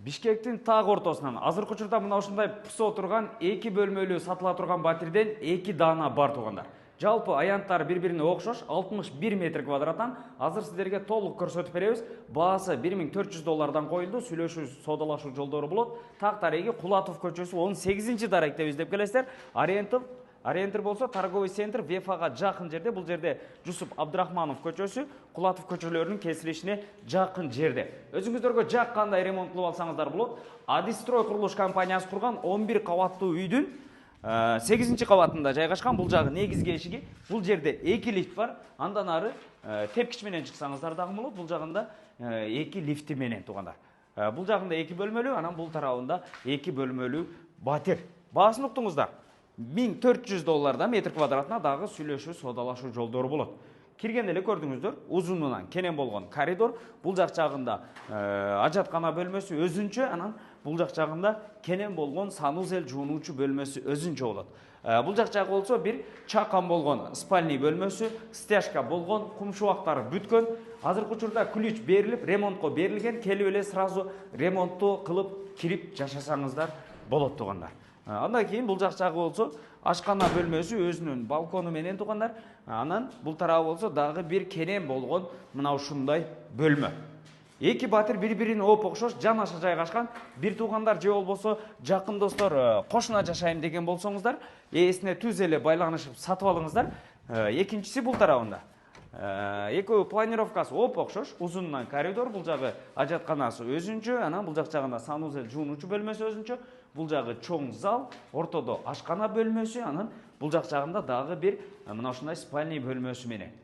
Бишкектин так ортосунан азыркы учурда мына ушундай пусо турган 2 бөлмөлүү сатыла турган батирден 2 даана бар туугандар. Жалпы аянттары бири-бирине окшош 61 метр квадраттан азыр сиздерге толук көрсөтүп беребиз. Баасы $1400 коюлду. Сүйлөшүү, содалашуу жолдору болот. Так тареги Кулатов көчөсү 18-даректе издеп келесиздер. Ориентир болсо торговый центр Вефага жакын жерде. Бул жерде Жусуп Абдрахманов көчөсү, Кулатов көчөлөрүнүн кесилишине жакын жерде. Өзүңүздөргө жаккандай ремонт кылып алсаңыздар болот. Адистрой курулуш компаниясы курган 11 кабаттуу үйдүн 8-кабатында жайгашкан. Бул жагы негизги эшиги. Бул жерде 2 лифт бар. Андан ары тепкич менен чыксаңыздар дагы болот. Бул жагында 2 лифти менен туугандар. Бул жагында 2 бөлмөлүү, анан бул тарабында 2 бөлмөлүү батир. Баасын уктуңуздар. $1400 метр квадратына дагы сүйлөшүү, содалашуу жолдору болот. Кирген эле көрдүңүздөр, узунунан кенен болгон коридор. Бул жак жагында ажаткана бөлмөсү өзүнчө, анан бул жак жагында кенен болгон санузел жуунуучу бөлмөсү өзүнчө болот. Бул жак жагы болсо бир чакан болгон спальный бөлмөсү, стяжка болгон, кумшубактары бүткөн. Азыркы учурда ключ берилип, ремонтко берилген. Келип эле сразу ремонтту кылып кирип жашасаңыздар болот туугандар. Андан кийин бул жак жагы болсо ашкана бөлмөсү өзүнүн балкону менен туугандар. Анан бул тарабы болсо дагы бир кенен болгон мына ушундай бөлмө. Эки батир бири-бирине окшош, жанаша жайгашкан. Бир туугандар же болбосо жакын достор кошуна жашайм деген болсоңуздар, ээсине түз эле байланышып сатып алыңыздар. Экинчиси бул тарабында. Экөө планировкасы окшош, узунунан коридор, бул жагы ажатканасы өзүнчө, анан бул жак жагында санузел жуунуучу бөлмөсү өзүнчө, бул жагы чоң зал, ортодо ашкана бөлмөсү, анан бул жак жагында дагы бир мына ушундай спальный бөлмөсү менен.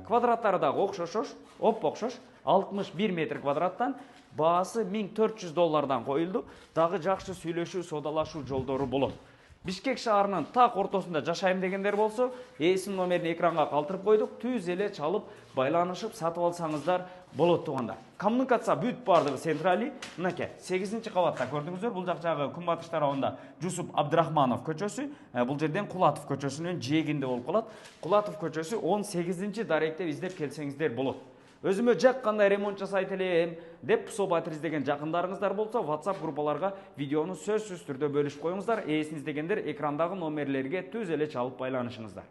Квадраттары дагы окшош, окшош, 61 метр квадраттан баасы $1400 коюлду. Дагы жакшы сүйлөшүү, содалашуу жолдору болот. Бишкек шаарынын так ортосунда жашайм дегендер болсо, эсим номерин экранга калтырып койдук. Түз эле чалып, байланышып сатып алсаңыздар болот туугандар. Коммуникация бүт бардыгы централи. Мынакей 8-кабатта көрдүңүздөр. Бул жак жагы күнбатыш тарабында Жусуп Абдрахманов көчөсү, бул жерден Кулатов көчөсүнүн жээгинде болуп калат. Кулатов көчөсү 18-даректе издеп келсеңиздер болот. Өзүмө жаккандай ремонт жасайт элем деп пусо батир издеген жакындарыңыздар болсо, WhatsApp группаларга видеону сөзсүз түрдө бөлүшүп коюңуздар. Ээсин издегендер экрандагы номерлерге түз эле чалып байланышыңыздар.